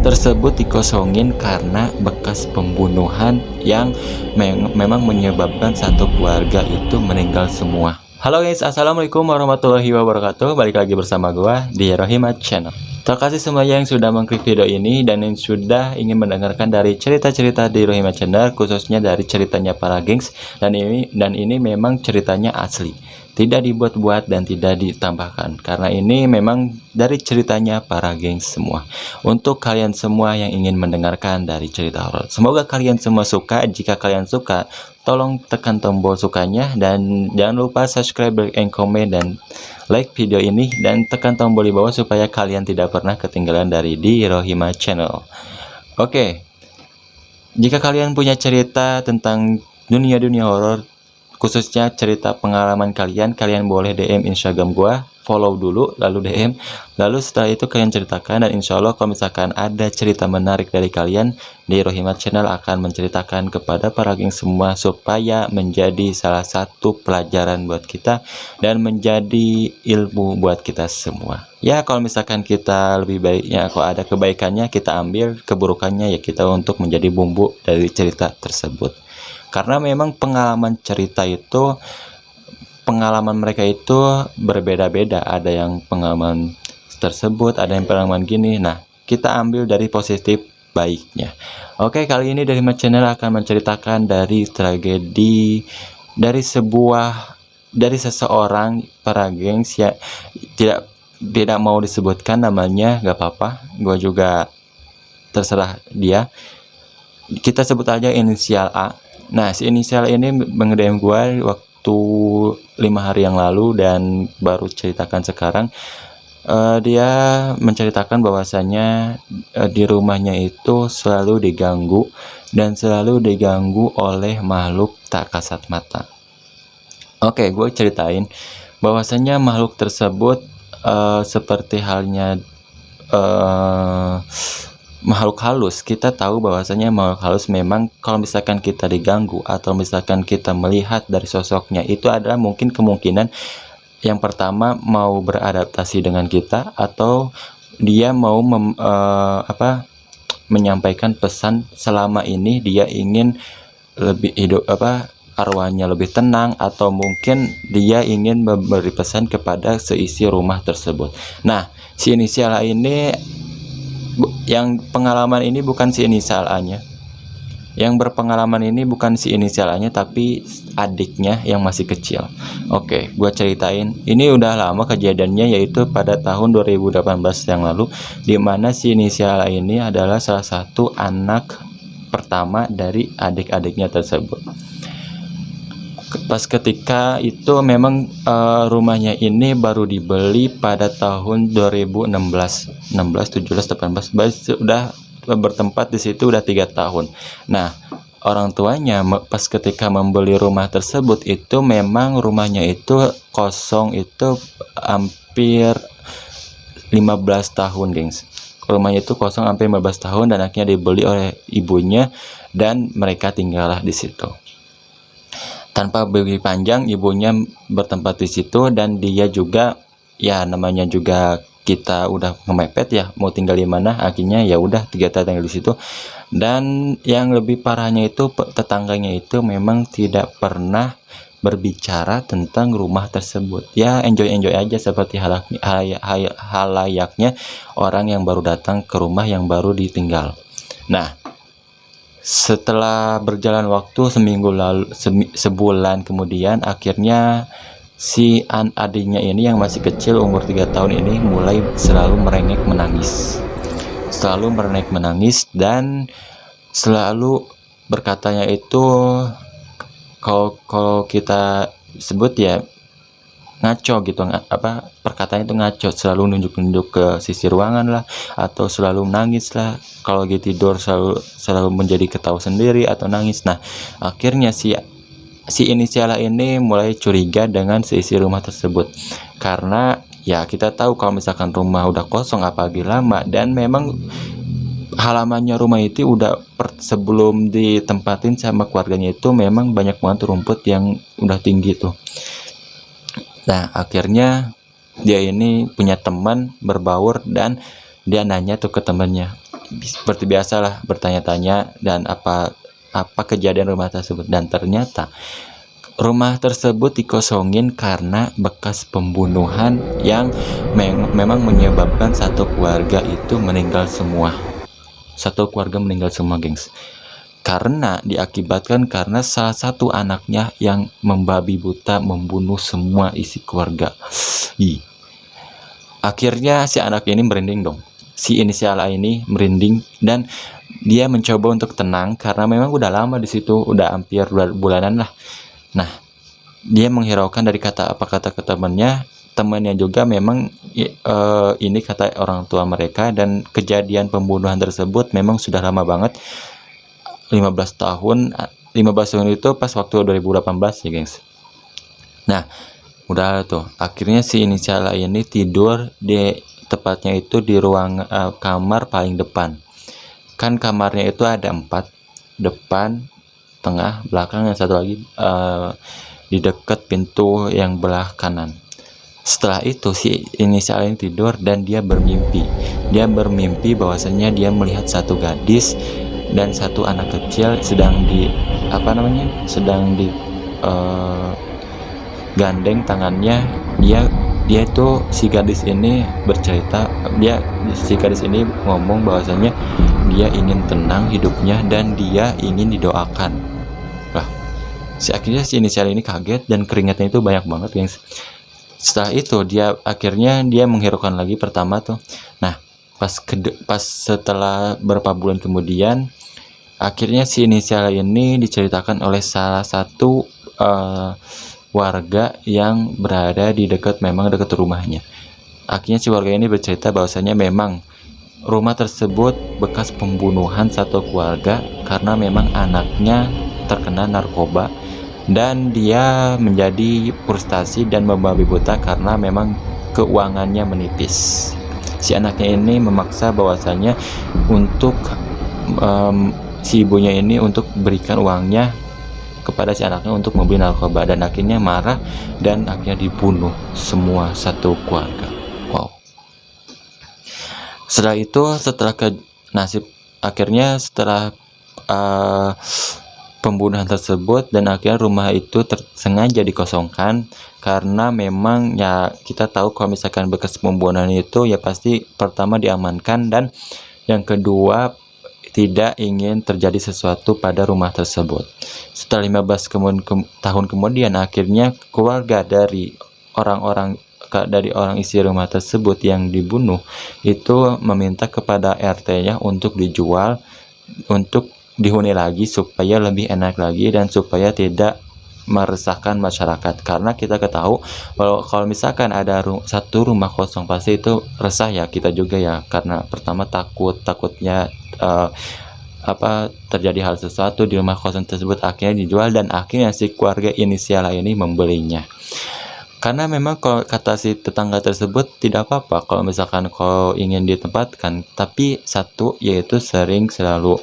tersebut dikosongin karena bekas pembunuhan yang memang menyebabkan satu keluarga itu meninggal semua. Halo guys, assalamualaikum warahmatullahi wabarakatuh. Balik lagi bersama gua di Rohimat Channel. Terima kasih semuanya yang sudah mengklik video ini dan yang sudah ingin mendengarkan dari cerita-cerita di Rohimat Channel, khususnya dari ceritanya para gengs. Dan ini memang ceritanya asli, tidak dibuat-buat dan tidak ditambahkan, karena ini memang dari ceritanya para gengs semua. Untuk kalian semua yang ingin mendengarkan dari cerita horor, semoga kalian semua suka. Jika kalian suka, tolong tekan tombol sukanya dan jangan lupa subscribe, and comment, dan like video ini, dan tekan tombol di bawah supaya kalian tidak pernah ketinggalan dari di Rohimat Channel. Oke, jika kalian punya cerita tentang dunia horor, khususnya cerita pengalaman kalian boleh DM Instagram gua, follow dulu, lalu DM, lalu setelah itu kalian ceritakan, dan insya Allah kalau misalkan ada cerita menarik dari kalian, di Rohimat Channel akan menceritakan kepada para geng semua supaya menjadi salah satu pelajaran buat kita dan menjadi ilmu buat kita semua. Ya, kalau misalkan kita lebih baiknya, kalau ada kebaikannya kita ambil, keburukannya ya kita untuk menjadi bumbu dari cerita tersebut. Karena memang pengalaman cerita itu, pengalaman mereka itu berbeda-beda. Ada yang pengalaman tersebut, ada yang pengalaman gini. Nah, kita ambil dari positif baiknya. Oke, kali ini dari Rohimat Channel akan menceritakan dari tragedi dari seseorang para gengs ya, tidak mau disebutkan namanya, gak apa-apa, gue juga terserah dia. Kita sebut aja inisial A. Nah, si inisial ini nge-DM gue waktu 5 hari yang lalu dan baru ceritakan sekarang. Dia menceritakan bahwasanya di rumahnya itu selalu diganggu dan selalu diganggu oleh makhluk tak kasat mata. Oke, gue ceritain bahwasanya makhluk tersebut seperti halnya makhluk halus. Kita tahu bahwasanya makhluk halus memang kalau misalkan kita diganggu atau misalkan kita melihat dari sosoknya, itu adalah mungkin kemungkinan yang pertama mau beradaptasi dengan kita, atau dia mau menyampaikan pesan selama ini dia ingin lebih hidup, arwahnya lebih tenang, atau mungkin dia ingin memberi pesan kepada seisi rumah tersebut. Nah, si inisial A ini, yang pengalaman ini bukan si inisial A-nya. Yang berpengalaman ini bukan si inisial A-nya, tapi adiknya yang masih kecil. Oke, gua ceritain. Ini udah lama kejadiannya, yaitu pada tahun 2018 yang lalu, dimana si inisial A ini adalah salah satu anak pertama dari adik-adiknya tersebut. Pas ketika itu memang rumahnya ini baru dibeli pada tahun 2016, 17, 18, sudah bertempat di situ udah 3 tahun. Nah, orang tuanya pas ketika membeli rumah tersebut itu memang rumahnya itu kosong, itu hampir 15 tahun, gengs. Rumahnya itu kosong hampir 15 tahun dan akhirnya dibeli oleh ibunya dan mereka tinggallah di situ. Tanpa berpikir panjang, ibunya bertempat di situ dan dia juga, ya namanya juga kita udah ngemepet ya, mau tinggal di mana, akhirnya ya udah 3 tahun tinggal di situ. Dan yang lebih parahnya itu tetangganya itu memang tidak pernah berbicara tentang rumah tersebut. Ya enjoy aja seperti halayaknya orang yang baru datang ke rumah yang baru ditinggal. Nah, setelah berjalan waktu sebulan kemudian, akhirnya si adiknya ini yang masih kecil umur 3 tahun ini mulai selalu merengek menangis dan selalu berkatanya itu, kalau kita sebut ya ngaco gitu, perkataannya itu ngaco, selalu nunjuk-nunjuk ke sisi ruangan lah, atau selalu nangis lah, kalau lagi tidur selalu menjadi ketawa sendiri atau nangis. Nah, akhirnya si inisial ini mulai curiga dengan seisi rumah tersebut, karena ya kita tahu kalau misalkan rumah udah kosong apalagi lama, dan memang halamannya rumah itu udah sebelum ditempatin sama keluarganya itu memang banyak banget rumput yang udah tinggi tuh. Nah, akhirnya dia ini punya teman berbaur dan dia nanya tuh ke temannya, seperti biasalah bertanya-tanya dan apa kejadian rumah tersebut, dan ternyata rumah tersebut dikosongin karena bekas pembunuhan yang memang menyebabkan satu keluarga itu meninggal semua. Satu keluarga meninggal semua, gengs. Karena diakibatkan karena salah satu anaknya yang membabi buta membunuh semua isi keluarga. Akhirnya si anak ini merinding dong. Si inisial A ini merinding dan dia mencoba untuk tenang karena memang udah lama di situ, udah hampir 2 bulanan lah. Nah, dia menghiraukan dari kata ke temannya juga memang ini kata orang tua mereka, dan kejadian pembunuhan tersebut memang sudah lama banget. 15 tahun itu pas waktu 2018 ya, gengs. Nah, udah tuh akhirnya si inisial ini tidur di tepatnya itu di ruang kamar paling depan. Kan kamarnya itu ada 4, depan, tengah, belakang, yang satu lagi di dekat pintu yang belah kanan. Setelah itu si inisial ini tidur dan dia bermimpi bahwasanya dia melihat satu gadis dan satu anak kecil sedang gandeng tangannya. Dia tuh si gadis ini bercerita, si gadis ini ngomong bahwasanya dia ingin tenang hidupnya dan dia ingin didoakan. Lah, akhirnya si inisial ini kaget dan keringatnya itu banyak banget, gengs. Setelah itu dia menghiraukan lagi pertama tuh. Nah, pas setelah beberapa bulan kemudian, akhirnya si inisial ini diceritakan oleh salah satu warga yang berada di dekat rumahnya. Akhirnya si warga ini bercerita bahwasanya memang rumah tersebut bekas pembunuhan satu keluarga karena memang anaknya terkena narkoba dan dia menjadi frustasi dan membabi buta karena memang keuangannya menipis. Si anaknya ini memaksa bahwasanya untuk si ibunya ini untuk berikan uangnya kepada si anaknya untuk membeli narkoba, dan akhirnya marah dan akhirnya dibunuh semua satu keluarga. Wow. Setelah itu, akhirnya setelah pembunuhan tersebut, dan akhirnya rumah itu sengaja dikosongkan karena memang ya kita tahu kalau misalkan bekas pembunuhan itu ya pasti pertama diamankan, dan yang kedua tidak ingin terjadi sesuatu pada rumah tersebut. Setelah 15 tahun kemudian, akhirnya keluarga dari orang isi rumah tersebut yang dibunuh itu meminta kepada RT-nya untuk dijual, untuk dihuni lagi supaya lebih enak lagi dan supaya tidak meresahkan masyarakat. Karena kita ketahui kalau misalkan ada satu rumah kosong pasti itu resah ya, kita juga ya, karena pertama takutnya terjadi hal sesuatu di rumah kosong tersebut. Akhirnya dijual dan akhirnya si keluarga inisial ini membelinya. Karena memang kalau kata si tetangga tersebut tidak apa-apa kalau misalkan kau ingin ditempatkan, tapi satu yaitu selalu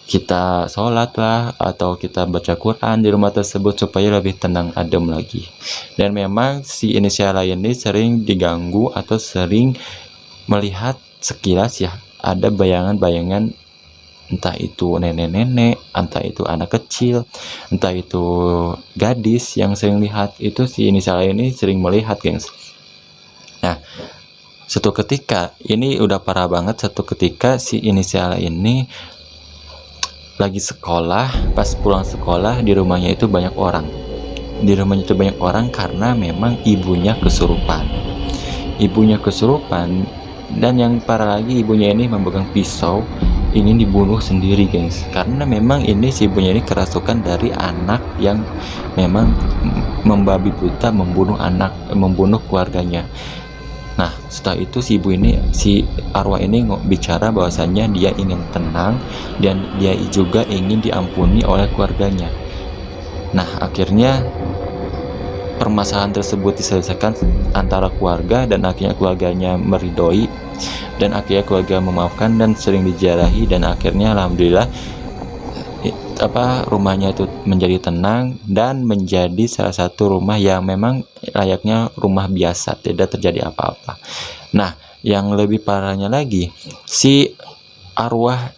kita sholat lah atau kita baca Quran di rumah tersebut supaya lebih tenang adem lagi. Dan memang si inisial ini sering diganggu atau sering melihat sekilas ya ada bayangan-bayangan, entah itu nenek-nenek, entah itu anak kecil, entah itu gadis yang sering lihat. Itu si inisial ini sering melihat, gengs. Nah, suatu ketika, ini udah parah banget, satu ketika si inisial ini lagi sekolah, pas pulang sekolah di rumahnya itu banyak orang. Karena memang ibunya kesurupan. Dan yang parah lagi, ibunya ini memegang pisau ingin dibunuh sendiri, gengs. Karena memang ini si ibunya ini kerasukan dari anak yang memang membabi buta membunuh keluarganya. Nah, setelah itu si arwah ini bicara bahwasannya dia ingin tenang dan dia juga ingin diampuni oleh keluarganya. Nah, akhirnya permasalahan tersebut diselesaikan antara keluarga dan akhirnya keluarganya meridoi dan akhirnya keluarga memaafkan dan sering diziarahi, dan akhirnya alhamdulillah rumahnya itu menjadi tenang dan menjadi salah satu rumah yang memang layaknya rumah biasa, tidak terjadi apa-apa. Nah, yang lebih parahnya lagi, si arwah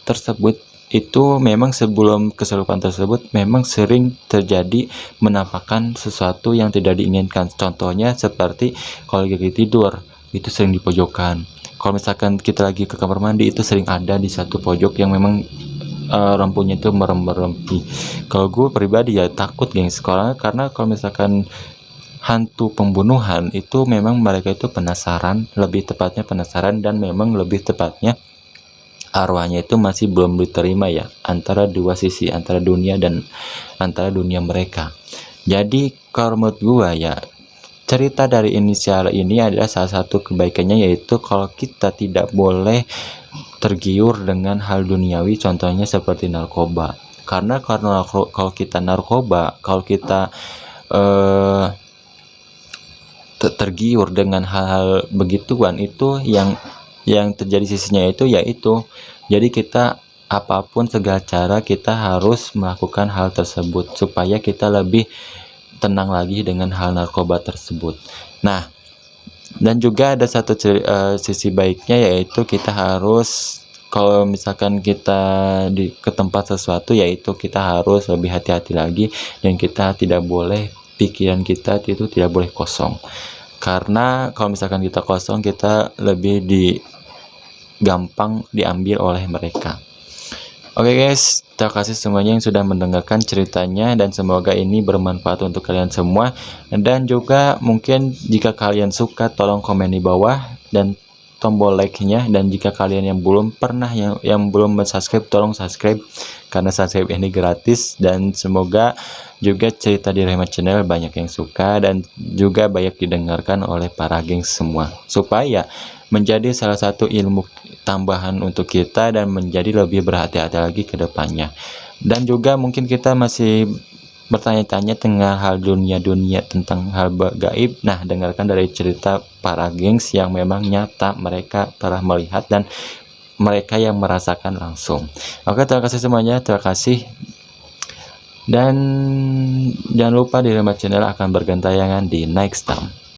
tersebut itu memang sebelum kesurupan tersebut memang sering terjadi menampakkan sesuatu yang tidak diinginkan. Contohnya seperti kalau lagi tidur itu sering di pojokan. Kalau misalkan kita lagi ke kamar mandi itu sering ada di satu pojok yang memang lampunya itu merem-merempi. Kalau gue pribadi ya takut gengs, karena kalau misalkan hantu pembunuhan itu memang mereka itu penasaran, lebih tepatnya penasaran, dan memang lebih tepatnya arwahnya itu masih belum diterima ya antara dua sisi, antara dunia dan antara dunia mereka. Jadi kalau menurut gua ya, cerita dari inisial ini adalah salah satu kebaikannya, yaitu kalau kita tidak boleh tergiur dengan hal duniawi, contohnya seperti narkoba. Karena kalau kita narkoba, kalau kita tergiur dengan hal-hal begituan, itu yang terjadi sisinya itu yaitu jadi kita apapun segala cara kita harus melakukan hal tersebut supaya kita lebih tenang lagi dengan hal narkoba tersebut. Nah, dan juga ada satu sisi baiknya, yaitu kita harus kalau misalkan kita ke tempat sesuatu, yaitu kita harus lebih hati-hati lagi, dan kita tidak boleh, pikiran kita itu tidak boleh kosong. Karena kalau misalkan kita kosong, kita lebih gampang diambil oleh mereka. Oke guys, terima kasih semuanya yang sudah mendengarkan ceritanya, dan semoga ini bermanfaat untuk kalian semua. Dan juga mungkin jika kalian suka, tolong komen di bawah dan tombol like-nya. Dan jika kalian yang belum pernah yang belum subscribe, tolong subscribe karena subscribe ini gratis. Dan semoga juga cerita di Rahmat Channel banyak yang suka dan juga banyak didengarkan oleh para gengs semua, supaya menjadi salah satu ilmu tambahan untuk kita dan menjadi lebih berhati-hati lagi ke depannya. Dan juga mungkin kita masih bertanya-tanya tentang hal dunia tentang hal gaib. Nah, dengarkan dari cerita para gengs yang memang nyata mereka telah melihat dan mereka yang merasakan langsung. Oke, terima kasih semuanya, terima kasih. Dan jangan lupa di Rahmat Channel akan bergentayangan di next time.